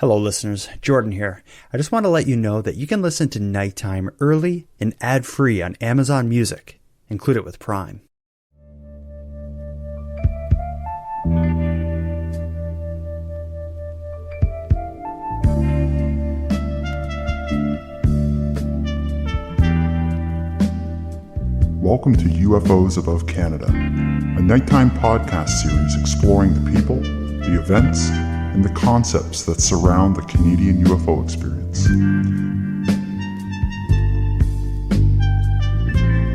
Hello listeners, Jordan here. I just want to let you know that you can listen to Nighttime early and ad-free on Amazon Music. Include it with Prime. Welcome to UFOs Above Canada, a nighttime podcast series exploring the people, the events, and the concepts that surround the Canadian UFO experience.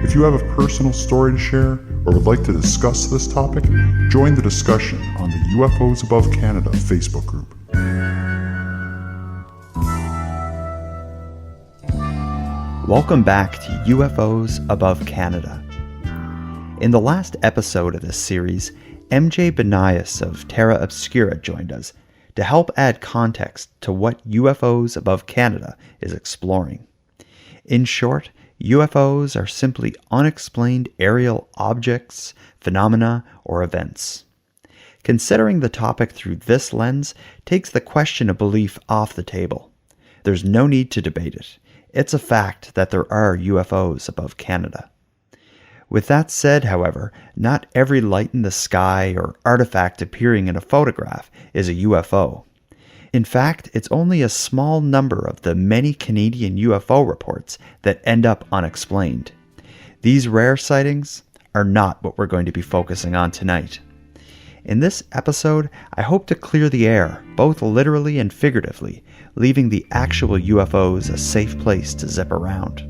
If you have a personal story to share or would like to discuss this topic, join the discussion on the UFOs Above Canada Facebook group. Welcome back to UFOs Above Canada. In the last episode of this series, MJ Benias of Terra Obscura joined us to help add context to what UFOs Above Canada is exploring. In short, UFOs are simply unexplained aerial objects, phenomena, or events. Considering the topic through this lens takes the question of belief off the table. There's no need to debate it. It's a fact that there are UFOs above Canada. With that said, however, not every light in the sky or artifact appearing in a photograph is a UFO. In fact, it's only a small number of the many Canadian UFO reports that end up unexplained. These rare sightings are not what we're going to be focusing on tonight. In this episode, I hope to clear the air, both literally and figuratively, leaving the actual UFOs a safe place to zip around.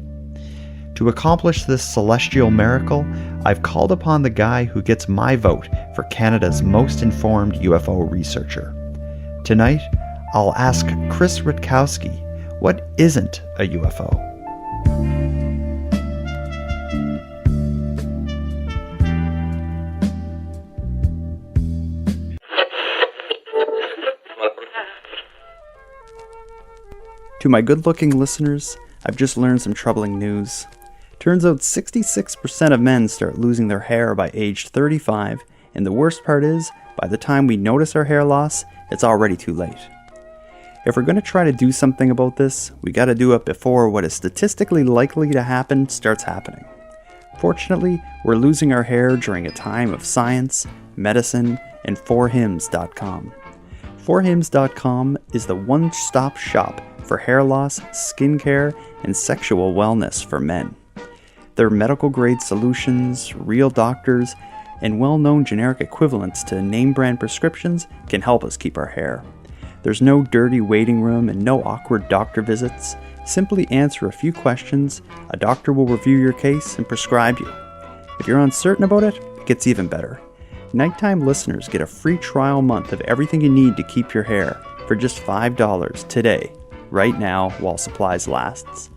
To accomplish this celestial miracle, I've called upon the guy who gets my vote for Canada's most informed UFO researcher. Tonight, I'll ask Chris Rutkowski, what isn't a UFO? To my good-looking listeners, I've just learned some troubling news. Turns out 66% of men start losing their hair by age 35, and the worst part is, by the time we notice our hair loss, it's already too late. If we're going to try to do something about this, we gotta do it before what is statistically likely to happen starts happening. Fortunately, we're losing our hair during a time of science, medicine, and 4hims.com. 4hims.com is the one-stop shop for hair loss, skincare, and sexual wellness for men. Their medical-grade solutions, real doctors, and well-known generic equivalents to name-brand prescriptions can help us keep our hair. There's no dirty waiting room and no awkward doctor visits. Simply answer a few questions, a doctor will review your case and prescribe you. If you're uncertain about it, it gets even better. Nighttime listeners get a free trial month of everything you need to keep your hair for just $5 today, right now while supplies lasts.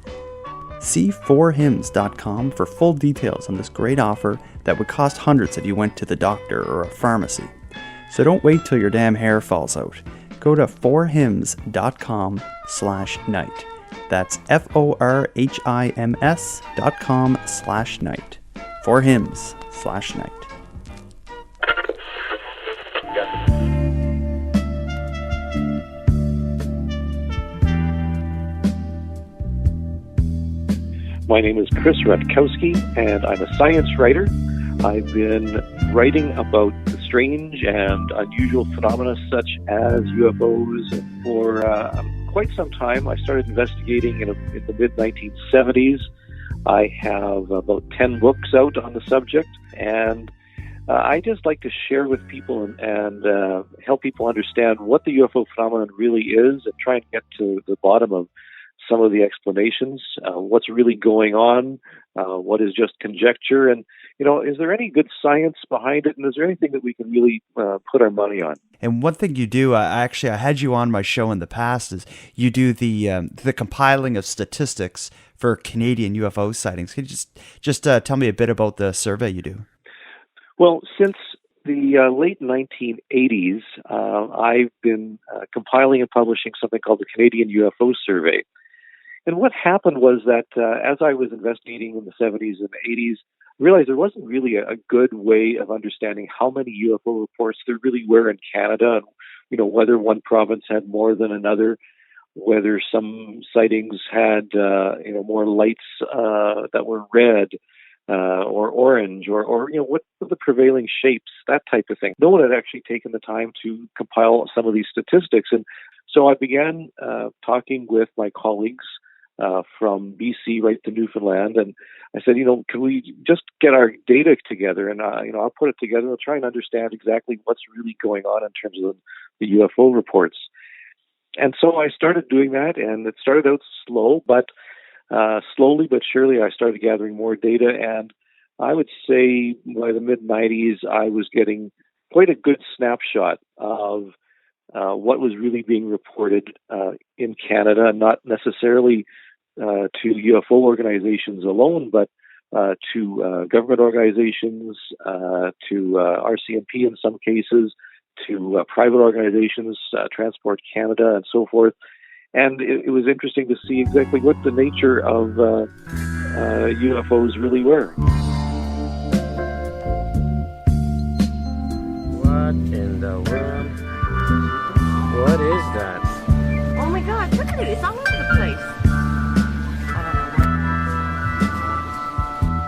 See 4hims.com for full details on this great offer that would cost hundreds if you went to the doctor or a pharmacy. So don't wait till your damn hair falls out. Go to 4hims.com/night. That's FORHIMS.com/night. 4hims/night. My name is Chris Rutkwoski, and I'm a science writer. I've been writing about the strange and unusual phenomena such as UFOs for quite some time. I started investigating in the mid-1970s. I have about 10 books out on the subject, and I just like to share with people and help people understand what the UFO phenomenon really is and try and get to the bottom of some of the explanations, what's really going on, what is just conjecture, and, is there any good science behind it, and is there anything that we can really put our money on? And one thing you do, I had you on my show in the past, is you do the compiling of statistics for Canadian UFO sightings. Can you just tell me a bit about the survey you do? Well, since the late 1980s, I've been compiling and publishing something called the Canadian UFO Survey. And what happened was that as I was investigating in the 70s and the 80s, I realized there wasn't really a good way of understanding how many UFO reports there really were in Canada and whether one province had more than another, whether some sightings had, more lights that were red or orange, or what were the prevailing shapes, that type of thing. No one had actually taken the time to compile some of these statistics. And so I began talking with my colleagues from BC right to Newfoundland, and I said, can we just get our data together, and I'll put it together. I'll try and understand exactly what's really going on in terms of the UFO reports. And so I started doing that, and it started out slow, but slowly but surely I started gathering more data, and I would say by the mid-90s I was getting quite a good snapshot of what was really being reported in Canada, not necessarily to UFO organizations alone, but to government organizations, to RCMP in some cases, to private organizations, Transport Canada, and so forth. And it was interesting to see exactly what the nature of UFOs really were. What in the world? What is that? Oh my God, look at it, it's all over the place.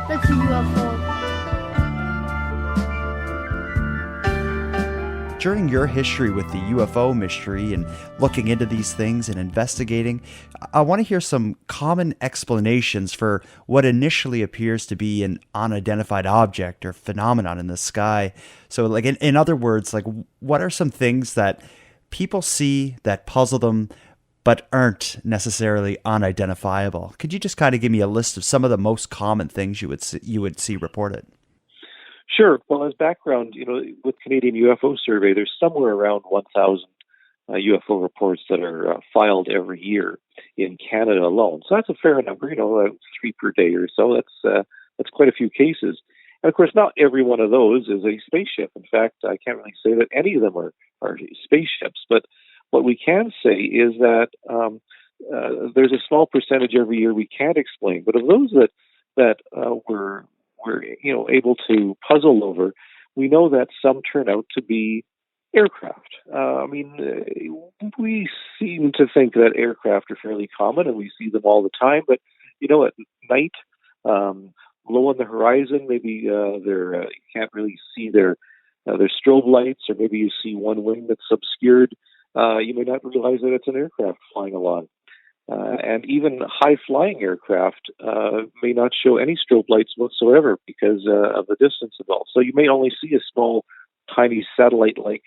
That's a UFO. During your history with the UFO mystery and looking into these things and investigating, I want to hear some common explanations for what initially appears to be an unidentified object or phenomenon in the sky. So, like, in other words, like, what are some things that people see that puzzle them but aren't necessarily unidentifiable? Could you just kind of give me a list of some of the most common things you would see reported? Sure. Well, as background, with Canadian UFO Survey, there's somewhere around 1,000 UFO reports that are filed every year in Canada alone. So that's a fair number, 3 per day or so. That's quite a few cases. And of course, not every one of those is a spaceship. In fact, I can't really say that any of them are spaceships. But what we can say is that there's a small percentage every year we can't explain. But of those that we're able to puzzle over, we know that some turn out to be aircraft. We seem to think that aircraft are fairly common and we see them all the time, but at night, low on the horizon, maybe you can't really see their strobe lights, or maybe you see one wing that's obscured. You may not realize that it's an aircraft flying along. And even high-flying aircraft may not show any strobe lights whatsoever because of the distance involved. So you may only see a small, tiny satellite-like,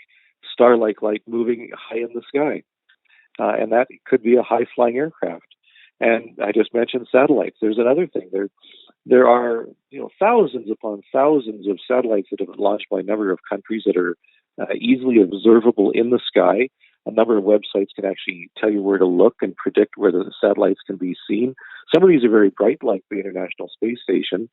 star-like light moving high in the sky. And that could be a high-flying aircraft. And I just mentioned satellites. There's another thing. There are thousands upon thousands of satellites that have been launched by a number of countries that are easily observable in the sky. A number of websites can actually tell you where to look and predict where the satellites can be seen. Some of these are very bright, like the International Space Station.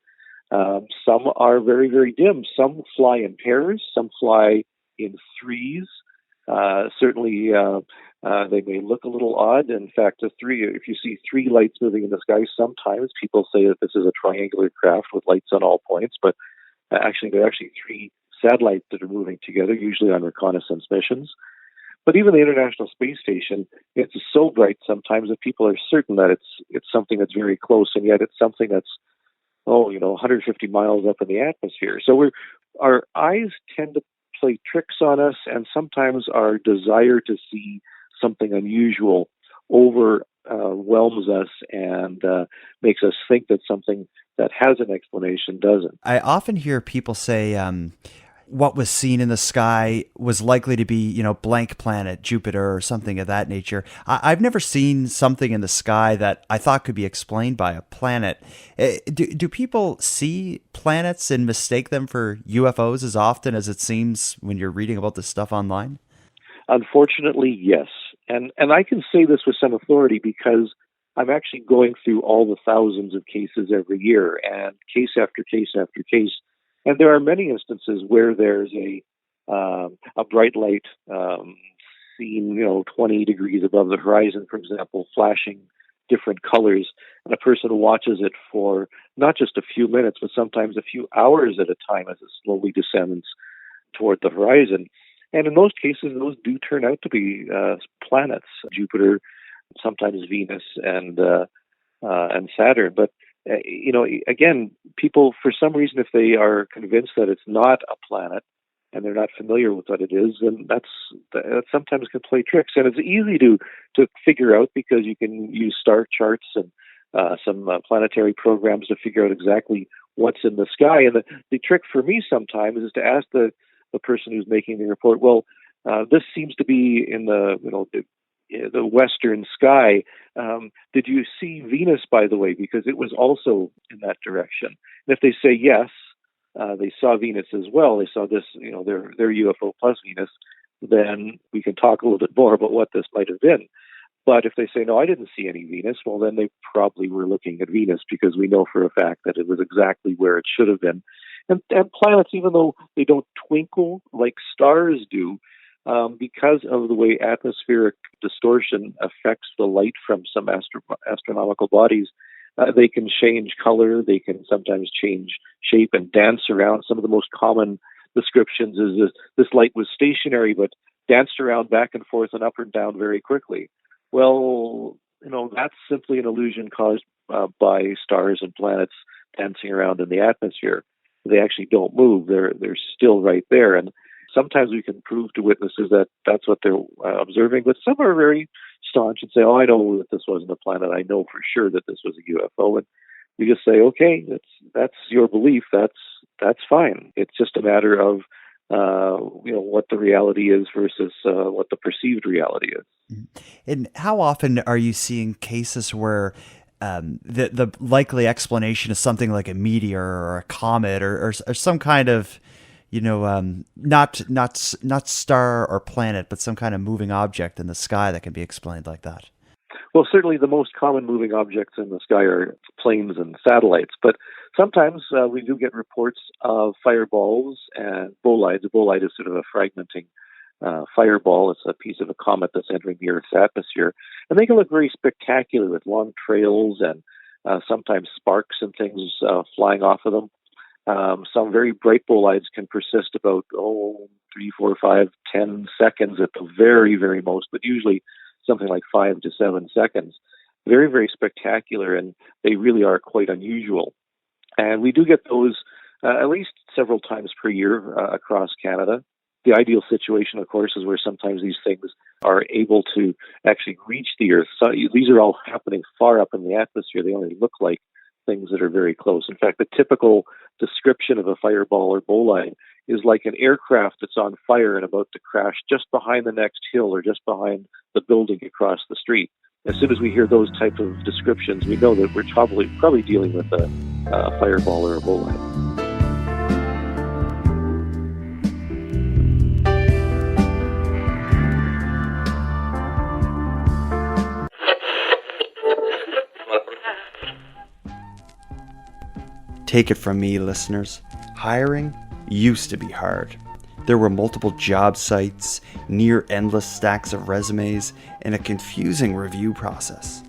Some are very, very dim. Some fly in pairs. Some fly in threes. Certainly, they may look a little odd. In fact, if you see 3 lights moving in the sky, sometimes people say that this is a triangular craft with lights on all points, but actually, there are 3 satellites that are moving together, usually on reconnaissance missions. But even the International Space Station, it's so bright sometimes that people are certain that it's something that's very close, and yet it's something that's 150 miles up in the atmosphere. So our eyes tend to play tricks on us, and sometimes our desire to see something unusual overwhelms us and makes us think that something that has an explanation doesn't. I often hear people say what was seen in the sky was likely to be, blank planet, Jupiter, or something of that nature. I've never seen something in the sky that I thought could be explained by a planet. Do people see planets and mistake them for UFOs as often as it seems when you're reading about this stuff online? Unfortunately, yes. And I can say this with some authority because I'm actually going through all the thousands of cases every year, and case after case after case. And there are many instances where there's a bright light seen, 20 degrees above the horizon, for example, flashing different colors, and a person watches it for not just a few minutes, but sometimes a few hours at a time as it slowly descends toward the horizon. And in most cases, those do turn out to be planets, Jupiter, sometimes Venus, and Saturn. But again, people, for some reason, if they are convinced that it's not a planet and they're not familiar with what it is, then that sometimes can play tricks. And it's easy to figure out because you can use star charts and some planetary programs to figure out exactly what's in the sky. And the trick for me sometimes is to ask the person who's making the report, well, this seems to be in the western sky. Did you see Venus, by the way? Because it was also in that direction. And if they say yes, they saw Venus as well, they saw this, their UFO plus Venus, then we can talk a little bit more about what this might have been. But if they say, no, I didn't see any Venus, well, then they probably were looking at Venus, because we know for a fact that it was exactly where it should have been. And planets, even though they don't twinkle like stars do, because of the way atmospheric distortion affects the light from some astronomical bodies, they can change color, they can sometimes change shape and dance around. Some of the most common descriptions is this light was stationary but danced around back and forth and up and down very quickly. Well, that's simply an illusion caused by stars and planets dancing around in the atmosphere. They actually don't move. They're still right there. And sometimes we can prove to witnesses that that's what they're observing, but some are very staunch and say, oh, I know that this wasn't a planet. I know for sure that this was a UFO. And we just say, okay, that's your belief. That's fine. It's just a matter of what the reality is versus what the perceived reality is. And how often are you seeing cases where the likely explanation is something like a meteor or a comet or some kind of, not star or planet, but some kind of moving object in the sky that can be explained like that? Well, certainly the most common moving objects in the sky are planes and satellites, but sometimes we do get reports of fireballs and bolides. A bolide is sort of a fragmenting fireball. It's a piece of a comet that's entering the Earth's atmosphere, and they can look very spectacular with long trails and sometimes sparks and things flying off of them. Some very bright bolides can persist about 3, 4, 5, 10 seconds at the very, very most, but usually something like 5 to 7 seconds. Very, very spectacular, and they really are quite unusual. And we do get those at least several times per year across Canada. The ideal situation, of course, is where sometimes these things are able to actually reach the Earth. So these are all happening far up in the atmosphere. They only look like things that are very close. In fact, the typical description of a fireball or bolide is like an aircraft that's on fire and about to crash just behind the next hill or just behind the building across the street. As soon as we hear those type of descriptions, we know that we're probably dealing with a fireball or a bolide. Take it from me, listeners. Hiring used to be hard. There were multiple job sites, near endless stacks of resumes, and a confusing review process.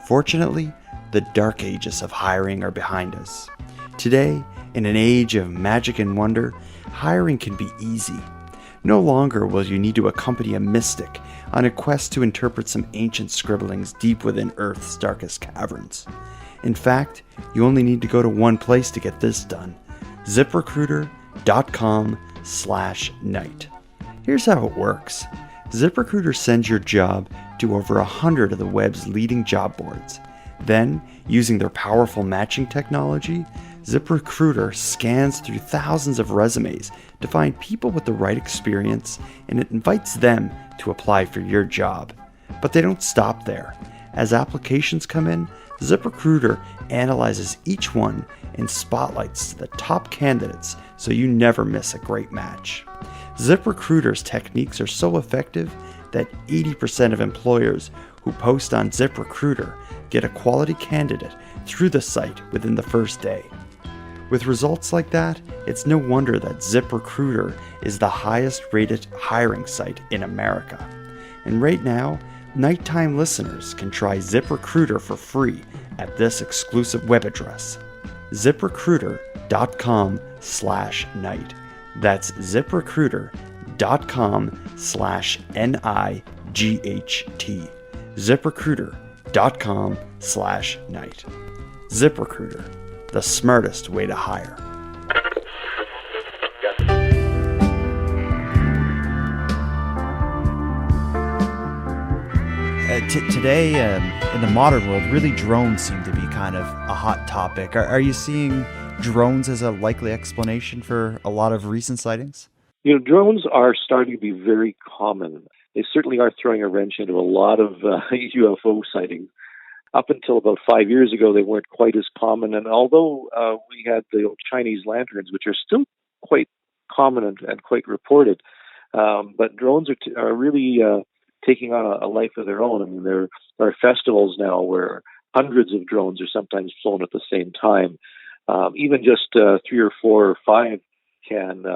Fortunately, the dark ages of hiring are behind us. Today, in an age of magic and wonder, hiring can be easy. No longer will you need to accompany a mystic on a quest to interpret some ancient scribblings deep within Earth's darkest caverns. In fact, you only need to go to one place to get this done: ZipRecruiter.com/night. Here's how it works. ZipRecruiter sends your job to over 100 of the web's leading job boards. Then, using their powerful matching technology, ZipRecruiter scans through thousands of resumes to find people with the right experience, and it invites them to apply for your job. But they don't stop there. As applications come in, ZipRecruiter analyzes each one and spotlights the top candidates so you never miss a great match. ZipRecruiter's techniques are so effective that 80% of employers who post on ZipRecruiter get a quality candidate through the site within the first day. With results like that, it's no wonder that ZipRecruiter is the highest rated hiring site in America. And right now, nighttime listeners can try ZipRecruiter for free at this exclusive web address: ZipRecruiter.com/night. That's ZipRecruiter.com/night. ZipRecruiter.com/NIGHT. ZipRecruiter.com/night. ZipRecruiter, the smartest way to hire. Today, in the modern world, really drones seem to be kind of a hot topic. Are you seeing drones as a likely explanation for a lot of recent sightings? Drones are starting to be very common. They certainly are throwing a wrench into a lot of UFO sightings. Up until about 5 years ago, they weren't quite as common. And although we had the old Chinese lanterns, which are still quite common and quite reported, but drones are really taking on a life of their own. I mean, there are festivals now where hundreds of drones are sometimes flown at the same time. Even just 3 or 4 or 5 can,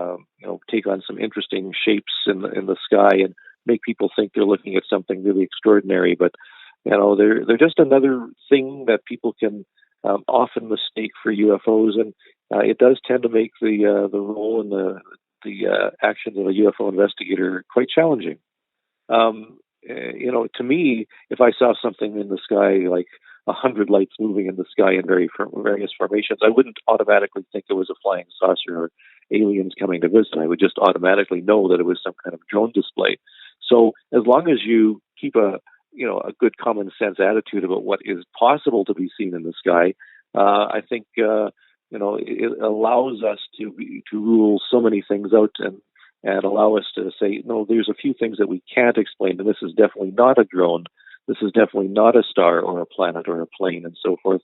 take on some interesting shapes in the sky and make people think they're looking at something really extraordinary. But they're just another thing that people can often mistake for UFOs, and it does tend to make the role and the actions of a UFO investigator quite challenging. To me, if I saw something in the sky like 100 lights moving in the sky in various formations, I wouldn't automatically think it was a flying saucer or aliens coming to visit. I would just automatically know that it was some kind of drone display. So as long as you keep a good common sense attitude about what is possible to be seen in the sky, I think it allows us to rule so many things out and allow us to say, no, there's a few things that we can't explain, and this is definitely not a drone. This is definitely not a star or a planet or a plane and so forth.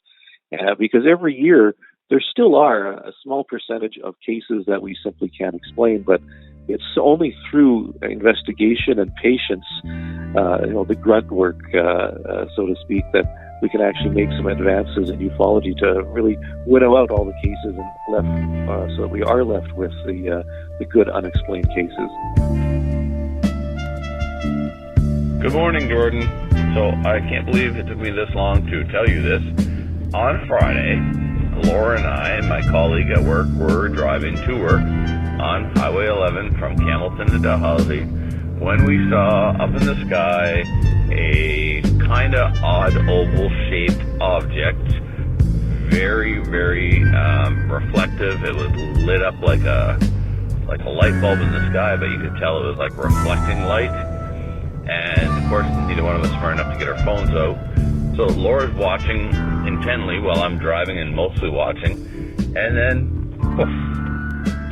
Because every year there still are a small percentage of cases that we simply can't explain, but it's only through investigation and patience, the grunt work, so to speak, that we can actually make some advances in ufology to really winnow out all the cases and so that we are left with the good unexplained cases. Good morning, Jordan. So I can't believe it took me this long to tell you this. On Friday, Laura and I and my colleague at work were driving to work on Highway 11 from Campbellton to Dalhousie when we saw up in the sky a kind of odd oval-shaped object, very, very reflective. It was lit up like a light bulb in the sky, but you could tell it was like reflecting light. And of course, neither one of us smart enough to get our phones out. So Laura's watching intently while I'm driving and mostly watching. And then, poof,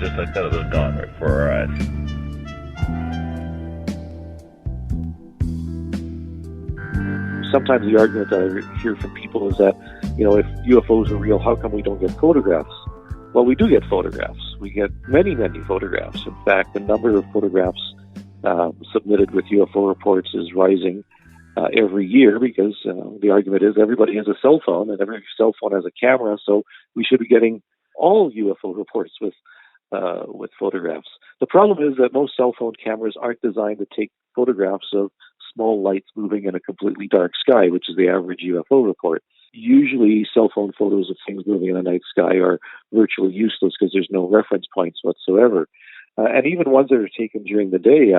just like that, it was gone right before our eyes. Sometimes the argument that I hear from people is that, if UFOs are real, how come we don't get photographs? Well, we do get photographs. We get many, many photographs. In fact, the number of photographs submitted with UFO reports is rising every year because the argument is everybody has a cell phone and every cell phone has a camera, so we should be getting all UFO reports with photographs. The problem is that most cell phone cameras aren't designed to take photographs of small lights moving in a completely dark sky, which is the average UFO report. Usually, cell phone photos of things moving in the night sky are virtually useless because there's no reference points whatsoever. And even ones that are taken during the day,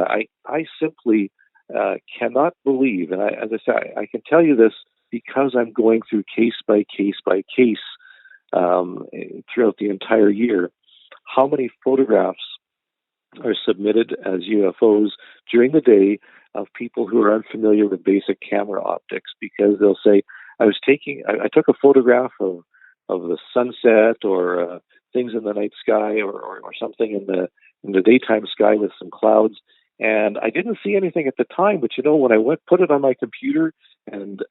I simply cannot believe, and as I say, I can tell you this because I'm going through case by case by case throughout the entire year, how many photographs are submitted as UFOs during the day of people who are unfamiliar with basic camera optics, because they'll say, I took a photograph of the sunset or things in the night sky or something in the daytime sky with some clouds, and I didn't see anything at the time, but when I put it on my computer and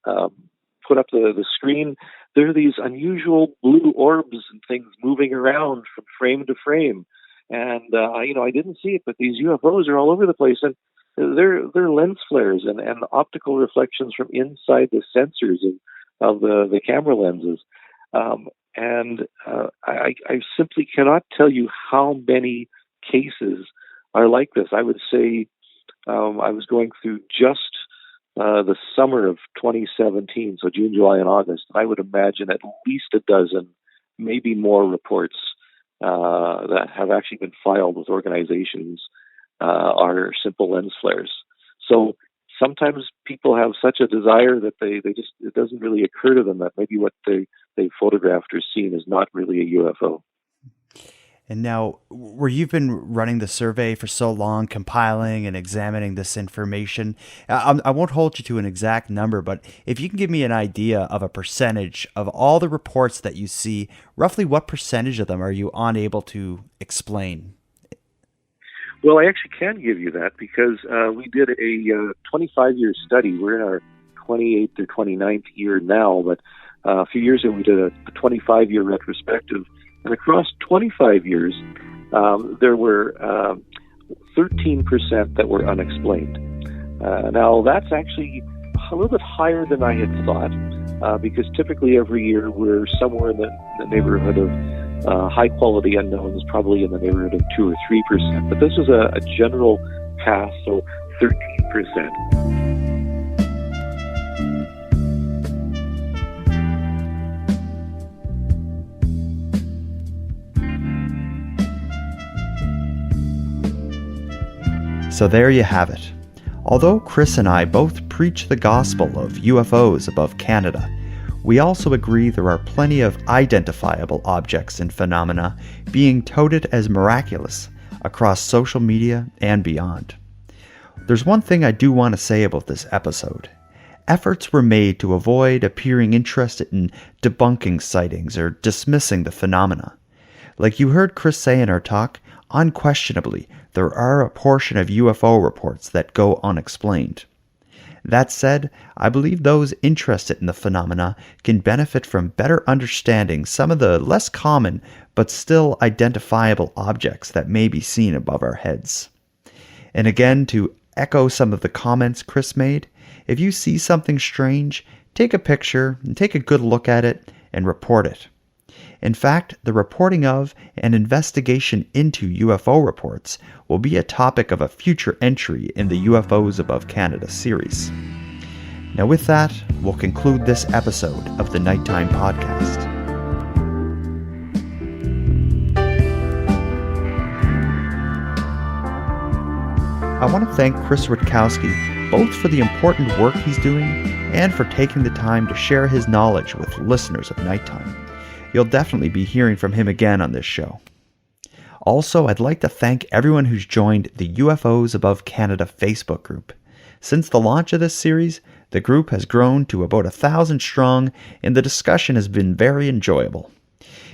put up the screen, there are these unusual blue orbs and things moving around from frame to frame, and I didn't see it, but these UFOs are all over the place, and they're lens flares and optical reflections from inside the sensors of the camera lenses. I simply cannot tell you how many cases are like this. I would say I was going through just the summer of 2017, so June, July, and August. I would imagine at least a dozen, maybe more reports that have actually been filed with organizations are simple lens flares. So sometimes people have such a desire that they just, it doesn't really occur to them that maybe what they photographed or seen is not really a UFO. And now, where you've been running the survey for so long, compiling and examining this information, I won't hold you to an exact number, but if you can give me an idea of a percentage of all the reports that you see, roughly what percentage of them are you unable to explain? Well, I actually can give you that because we did a 25-year study. We're in our 28th or 29th year now, but a few years ago we did a 25-year retrospective. And across 25 years, there were 13% that were unexplained. Now, that's actually a little bit higher than I had thought, because typically every year we're somewhere in the neighborhood of high-quality unknowns, probably in the neighborhood of 2 or 3%. But this is a general pass, so 13%. So there you have it. Although Chris and I both preach the gospel of UFOs above Canada, we also agree there are plenty of identifiable objects and phenomena being touted as miraculous across social media and beyond. There's one thing I do want to say about this episode. Efforts were made to avoid appearing interested in debunking sightings or dismissing the phenomena. Like you heard Chris say in our talk, unquestionably, there are a portion of UFO reports that go unexplained. That said, I believe those interested in the phenomena can benefit from better understanding some of the less common but still identifiable objects that may be seen above our heads. And again, to echo some of the comments Chris made, if you see something strange, take a picture and take a good look at it and report it. In fact, the reporting of and investigation into UFO reports will be a topic of a future entry in the UFOs Above Canada series. Now with that, we'll conclude this episode of the Nighttime Podcast. I want to thank Chris Rutkowski both for the important work he's doing and for taking the time to share his knowledge with listeners of Nighttime. You'll definitely be hearing from him again on this show. Also, I'd like to thank everyone who's joined the UFOs Above Canada Facebook group. Since the launch of this series, the group has grown to about 1,000 strong, and the discussion has been very enjoyable.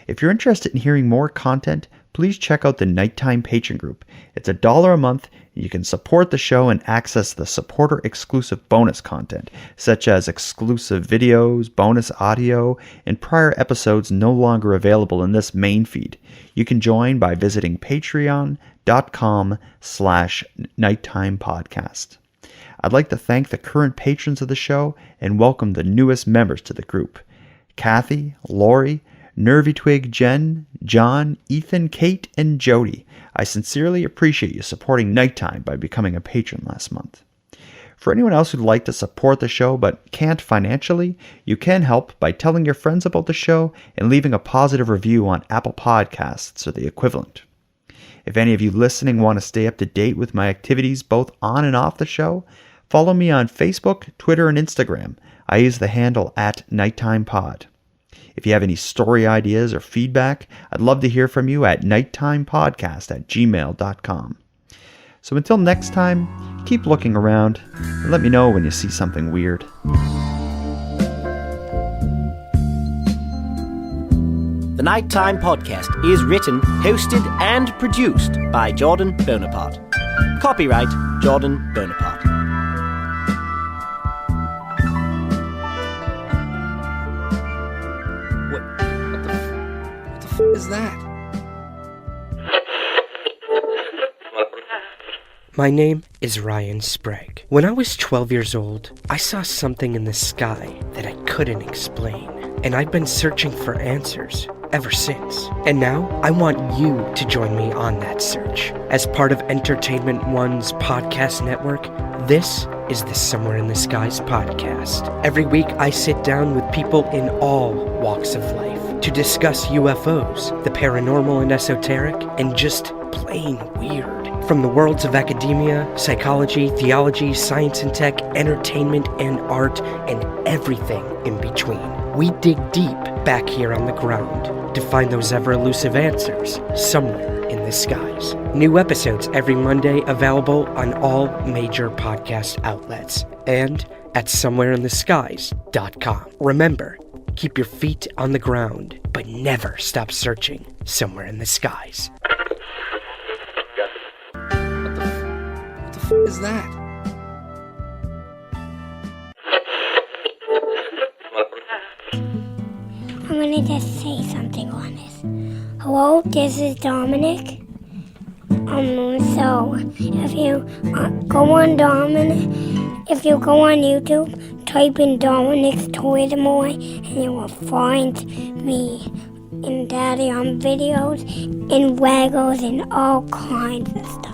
If you're interested in hearing more content, please check out the Nighttime Patron group. It's $1 a month, and you can support the show and access the supporter-exclusive bonus content, such as exclusive videos, bonus audio, and prior episodes no longer available in this main feed. You can join by visiting patreon.com/nighttimepodcast. I'd like to thank the current patrons of the show and welcome the newest members to the group. Kathy, Lori, Nervy Twig, Jen, John, Ethan, Kate, and Jody. I sincerely appreciate you supporting Nighttime by becoming a patron last month. For anyone else who'd like to support the show but can't financially, you can help by telling your friends about the show and leaving a positive review on Apple Podcasts or the equivalent. If any of you listening want to stay up to date with my activities both on and off the show, follow me on Facebook, Twitter, and Instagram. I use the handle @NighttimePod. If you have any story ideas or feedback, I'd love to hear from you at nighttimepodcast@gmail.com. So until next time, keep looking around and let me know when you see something weird. The Nighttime Podcast is written, hosted, and produced by Jordan Bonaparte. Copyright Jordan Bonaparte. What is that? My name is Ryan Sprague. When I was 12 years old, I saw something in the sky that I couldn't explain, and I've been searching for answers ever since. And now, I want you to join me on that search. As part of Entertainment One's podcast network, this is the Somewhere in the Skies podcast. Every week, I sit down with people in all walks of life to discuss UFOs, the paranormal and esoteric, and just plain weird. From the worlds of academia, psychology, theology, science and tech, entertainment and art, and everything in between, we dig deep back here on the ground to find those ever-elusive answers somewhere in the skies. New episodes every Monday, available on all major podcast outlets and at somewhereintheskies.com. Remember, keep your feet on the ground, but never stop searching somewhere in the skies. What the f*** is that? I'm gonna just say something on this. Hello, this is Dominic. So if you go on YouTube, type in Dominic's Toy Toy, and you will find me and Daddy on videos and Legos and all kinds of stuff.